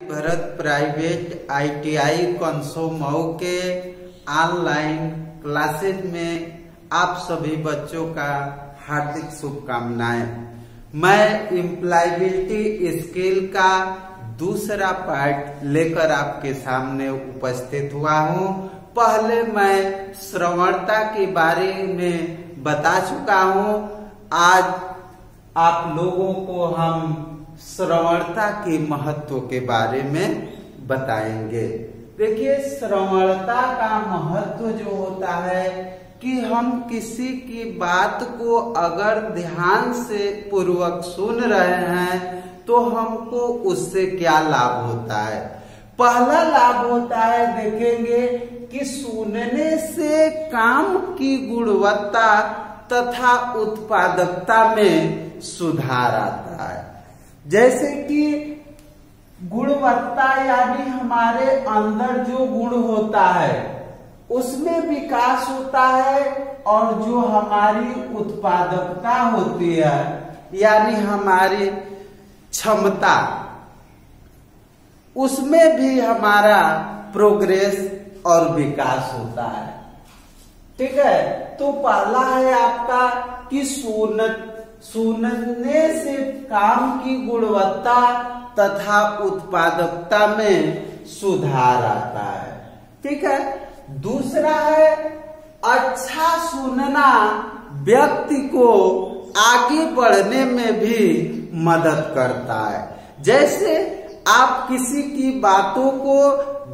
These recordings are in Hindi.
भरत प्राइवेट ITI कंसो मऊ के ऑनलाइन क्लासेज में आप सभी बच्चों का हार्दिक शुभकामनाएं। मैं एम्प्लॉयबिलिटी स्किल का दूसरा पार्ट लेकर आपके सामने उपस्थित हुआ हूं। पहले मैं श्रवणता के बारे में बता चुका हूं। आज आप लोगों को हम श्रवणता के महत्व के बारे में बताएंगे। देखिए, श्रवणता का महत्व जो होता है कि हम किसी की बात को अगर ध्यान से पूर्वक सुन रहे हैं तो हमको उससे क्या लाभ होता है। पहला लाभ होता है, देखेंगे कि सुनने से काम की गुणवत्ता तथा उत्पादकता में सुधार आता है। जैसे कि गुणवत्ता यानी हमारे अंदर जो गुण होता है उसमें विकास होता है, और जो हमारी उत्पादकता होती है यानी हमारी क्षमता, उसमें भी हमारा प्रोग्रेस और विकास होता है। ठीक है, तो पहला है आपका कि सुनने से काम की गुणवत्ता तथा उत्पादकता में सुधार आता है। ठीक है, दूसरा है अच्छा सुनना व्यक्ति को आगे बढ़ने में भी मदद करता है। जैसे आप किसी की बातों को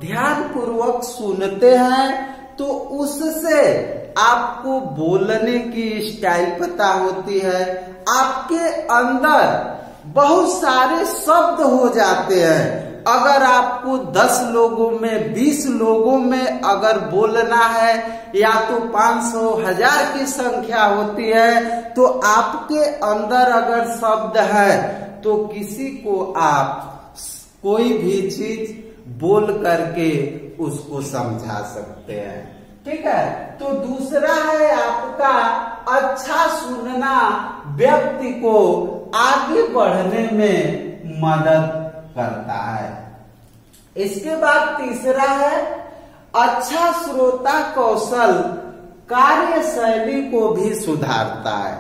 ध्यान पूर्वक सुनते हैं तो उससे आपको बोलने की स्टाइल पता होती है। आपके अंदर बहुत सारे शब्द हो जाते हैं। अगर आपको 10 लोगों में 20 लोगों में अगर बोलना है या तो 500 1000 की संख्या होती है, तो आपके अंदर अगर शब्द है तो किसी को आप कोई भी चीज बोल करके उसको समझा सकते हैं। ठीक है, तो दूसरा है आपका अच्छा सुनना व्यक्ति को आगे बढ़ने में मदद करता है। इसके बाद तीसरा है अच्छा श्रोता कौशल कार्यशैली को भी सुधारता है।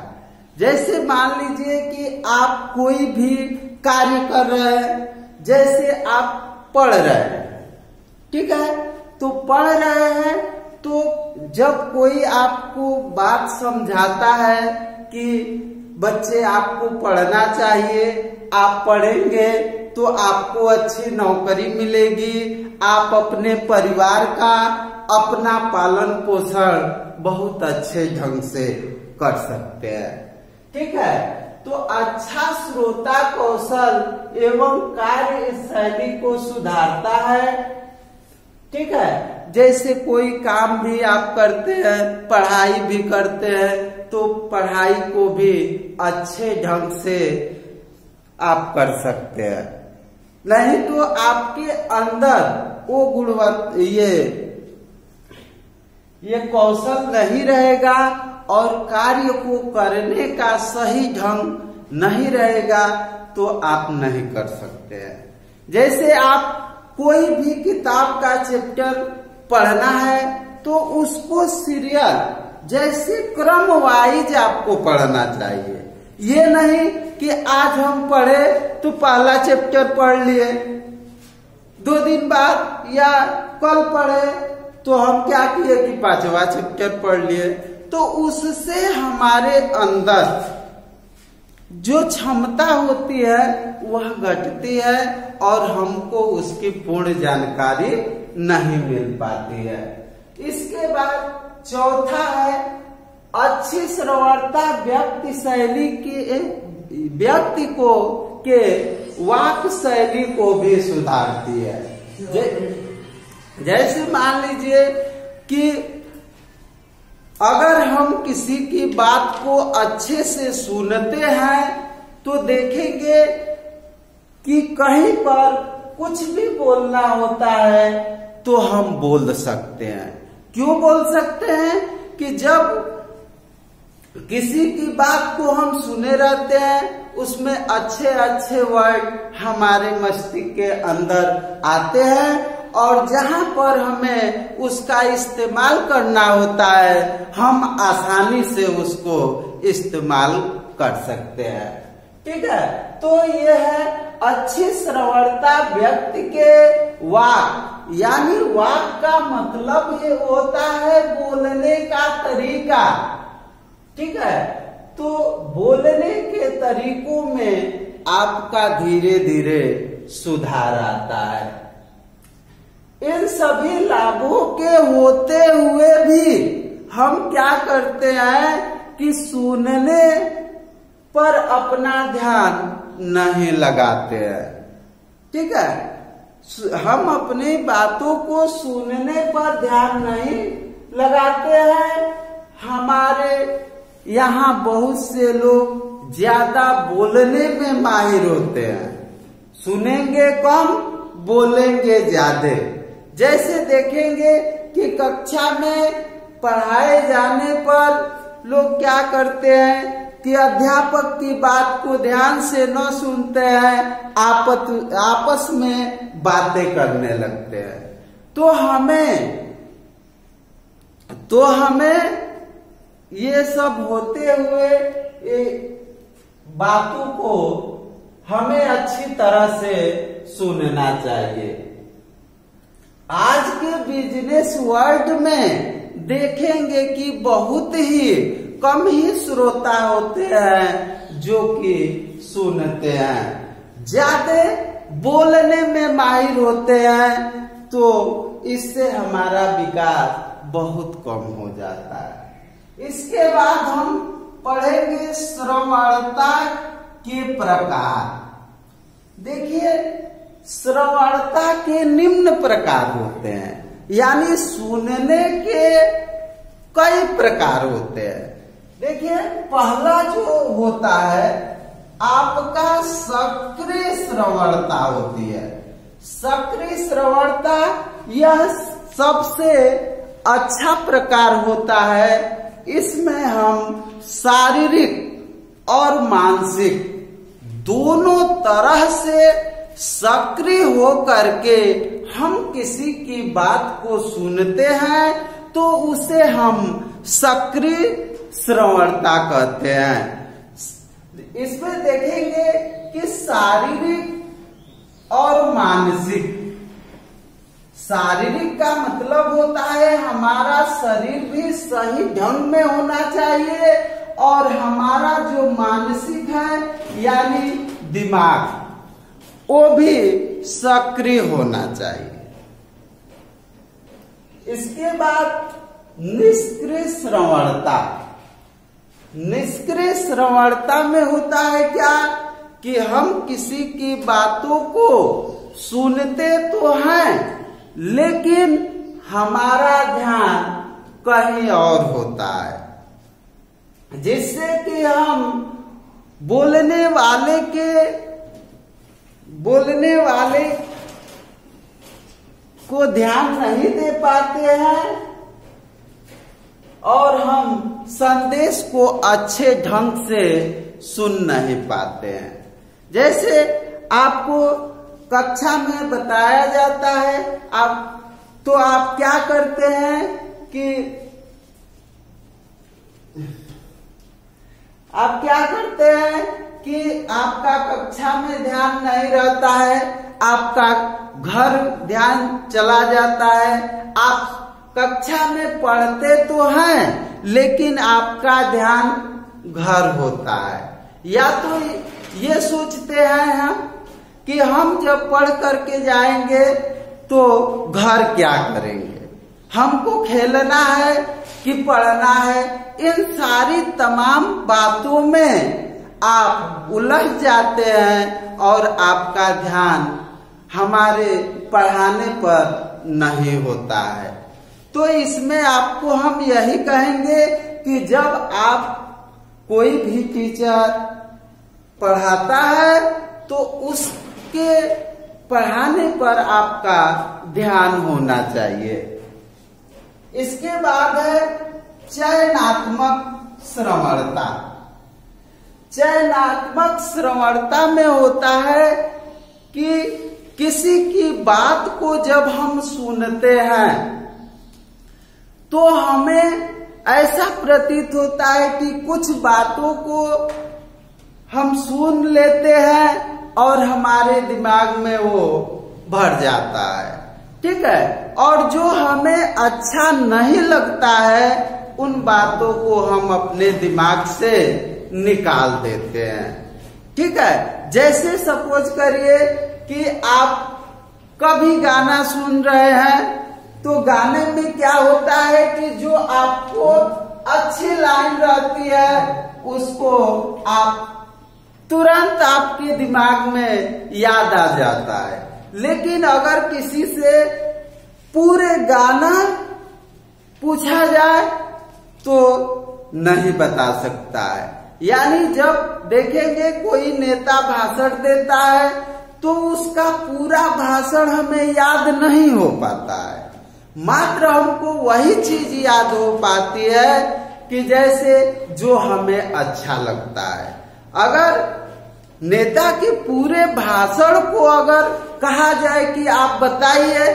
जैसे मान लीजिए कि आप कोई भी कार्य कर रहे हैं, जैसे आप पढ़ रहे हैं, ठीक है, तो पढ़ रहे हैं तो जब कोई आपको बात समझाता है कि बच्चे आपको पढ़ना चाहिए, आप पढ़ेंगे तो आपको अच्छी नौकरी मिलेगी, आप अपने परिवार का अपना पालन पोषण बहुत अच्छे ढंग से कर सकते हैं। ठीक है, तो अच्छा श्रोता कौशल एवं कार्यशैली को सुधारता है। ठीक है, जैसे कोई काम भी आप करते हैं, पढ़ाई भी करते हैं, तो पढ़ाई को भी अच्छे ढंग से आप कर सकते हैं। नहीं तो आपके अंदर वो गुणवत्ता ये कौशल नहीं रहेगा और कार्य को करने का सही ढंग नहीं रहेगा तो आप नहीं कर सकते हैं। जैसे आप कोई भी किताब का चैप्टर पढ़ना है तो उसको सीरियल जैसे क्रम वाइज आपको पढ़ना चाहिए। ये नहीं कि आज हम पढ़े तो पहला चैप्टर पढ़ लिए, 2 दिन बाद या कल पढ़े तो हम क्या किए कि 5वां चैप्टर पढ़ लिए। तो उससे हमारे अंदर जो क्षमता होती है वह घटती है और हमको उसकी पूर्ण जानकारी नहीं मिल पाती है। इसके बाद चौथा है अच्छी श्रवणता व्यक्ति को के वाक शैली को भी सुधारती है। जैसे मान लीजिए कि अगर हम किसी की बात को अच्छे से सुनते हैं तो देखेंगे कि कहीं पर कुछ भी बोलना होता है तो हम बोल सकते हैं। क्यों बोल सकते हैं कि जब किसी की बात को हम सुने रहते हैं उसमें अच्छे अच्छे वर्ड हमारे मस्तिष्क के अंदर आते हैं, और जहां पर हमें उसका इस्तेमाल करना होता है हम आसानी से उसको इस्तेमाल कर सकते हैं। ठीक है, तो यह है अच्छी श्रवणता व्यक्ति के वाक, यानी वाक का मतलब ये होता है बोलने का तरीका। ठीक है, तो बोलने के तरीकों में आपका धीरे धीरे सुधार आता है। इन सभी लाभों के होते हुए भी हम क्या करते हैं कि सुनने पर अपना ध्यान नहीं लगाते हैं। ठीक है, हम अपनी बातों को सुनने पर ध्यान नहीं लगाते हैं। हमारे यहाँ बहुत से लोग ज्यादा बोलने में माहिर होते हैं, सुनेंगे कम बोलेंगे ज्यादा। जैसे देखेंगे कि कक्षा में पढ़ाए जाने पर लोग क्या करते हैं कि अध्यापक की बात को ध्यान से न सुनते हैं, आपस में बातें करने लगते हैं। तो हमें ये सब होते हुए बातों को हमें अच्छी तरह से सुनना चाहिए। आज के बिजनेस वर्ल्ड में देखेंगे कि बहुत ही कम ही श्रोता होते हैं जो कि सुनते हैं, ज्यादा बोलने में माहिर होते हैं, तो इससे हमारा विकास बहुत कम हो जाता है। इसके बाद हम पढ़ेंगे श्रवणता के प्रकार। देखिए, श्रवणता के निम्न प्रकार होते हैं, यानी सुनने के कई प्रकार होते हैं। देखिए, पहला जो होता है आपका सक्रिय श्रवणता होती है। सक्रिय श्रवणता यह सबसे अच्छा प्रकार होता है। इसमें हम शारीरिक और मानसिक दोनों तरह से सक्रिय हो करके हम किसी की बात को सुनते हैं, तो उसे हम सक्रिय श्रवणता कहते हैं। इसमें देखेंगे कि शारीरिक और मानसिक। शारीरिक का मतलब होता है हमारा शरीर भी सही ढंग में होना चाहिए, और हमारा जो मानसिक है यानी दिमाग, वो भी सक्रिय होना चाहिए। इसके बाद निष्क्रिय श्रवणता। निष्क्रिय श्रवणता में होता है क्या कि हम किसी की बातों को सुनते तो हैं, लेकिन हमारा ध्यान कहीं और होता है, जिससे कि हम बोलने वाले को ध्यान नहीं दे पाते हैं, और हम संदेश को अच्छे ढंग से सुन नहीं पाते हैं। जैसे आपको कक्षा में बताया जाता है, आप क्या करते हैं कि आप क्या करते हैं कि आपका कक्षा में ध्यान नहीं रहता है, आपका घर ध्यान चला जाता है। आप कक्षा में पढ़ते तो हैं, लेकिन आपका ध्यान घर होता है। या तो ये सोचते हैं हम कि हम जब पढ़ करके जाएंगे तो घर क्या करेंगे, हमको खेलना है कि पढ़ना है। इन सारी तमाम बातों में आप उलझ जाते हैं और आपका ध्यान हमारे पढ़ाने पर नहीं होता है। तो इसमें आपको हम यही कहेंगे कि जब आप कोई भी टीचर पढ़ाता है तो उसके पढ़ाने पर आपका ध्यान होना चाहिए। इसके बाद है चयनात्मक श्रवणता। चयनात्मक श्रवणता में होता है कि किसी की बात को जब हम सुनते हैं तो हमें ऐसा प्रतीत होता है कि कुछ बातों को हम सुन लेते हैं और हमारे दिमाग में वो भर जाता है, ठीक है। और जो हमें अच्छा नहीं लगता है उन बातों को हम अपने दिमाग से निकाल देते हैं, ठीक है। जैसे सपोज करिए कि आप कभी गाना सुन रहे हैं तो गाने में क्या होता है कि जो आपको अच्छी लाइन रहती है उसको आप तुरंत आपके दिमाग में याद आ जाता है। लेकिन अगर किसी से पूरे गाना पूछा जाए तो नहीं बता सकता है। यानी जब देखेंगे कोई नेता भाषण देता है तो उसका पूरा भाषण हमें याद नहीं हो पाता है, मात्र हमको वही चीज याद हो पाती है कि जैसे जो हमें अच्छा लगता है। अगर नेता के पूरे भाषण को अगर कहा जाए कि आप बताइए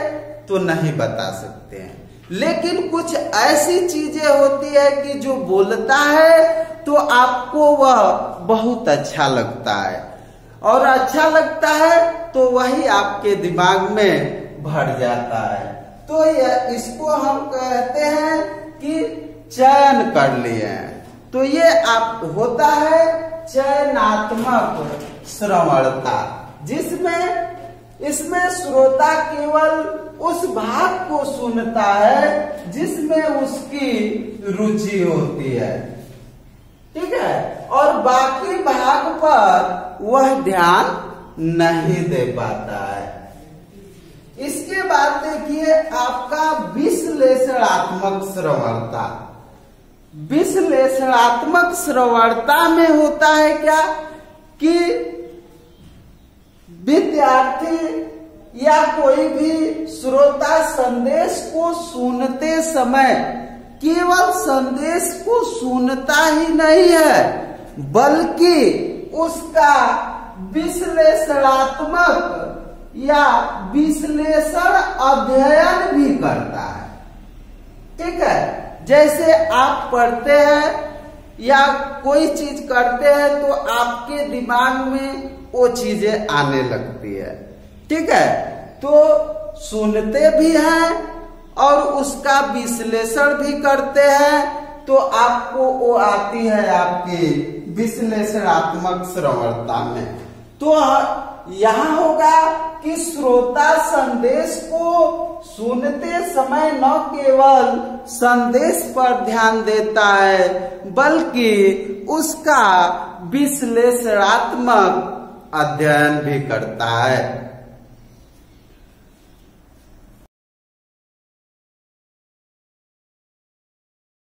तो नहीं बता सकते हैं। लेकिन कुछ ऐसी चीजें होती है कि जो बोलता है तो आपको वह बहुत अच्छा लगता है, और अच्छा लगता है तो वही आपके दिमाग में भर जाता है। तो इसको हम कहते हैं कि चयन कर लिए हैं। तो ये आप होता है चयनात्मक श्रवणता, जिसमें इसमें श्रोता केवल उस भाग को सुनता है जिसमें उसकी रुचि होती है, ठीक है, और बाकी भाग पर वह ध्यान नहीं दे पाता है। इसके बाद देखिए आपका विश्लेषणात्मक श्रवणता। विश्लेषणात्मक श्रवणता में होता है क्या कि विद्यार्थी या कोई भी श्रोता संदेश को सुनते समय केवल संदेश को सुनता ही नहीं है बल्कि उसका विश्लेषणात्मक या विश्लेषण अध्ययन भी करता है, ठीक है। जैसे आप पढ़ते हैं या कोई चीज करते हैं तो आपके दिमाग में वो चीजें आने लगती है, ठीक है। तो सुनते भी हैं और उसका विश्लेषण भी करते हैं तो आपको वो आती है आपकी विश्लेषणात्मक श्रवणता में। तो यहाँ होगा कि श्रोता संदेश को सुनते समय न केवल संदेश पर ध्यान देता है बल्कि उसका विश्लेषणात्मक अध्ययन भी करता है।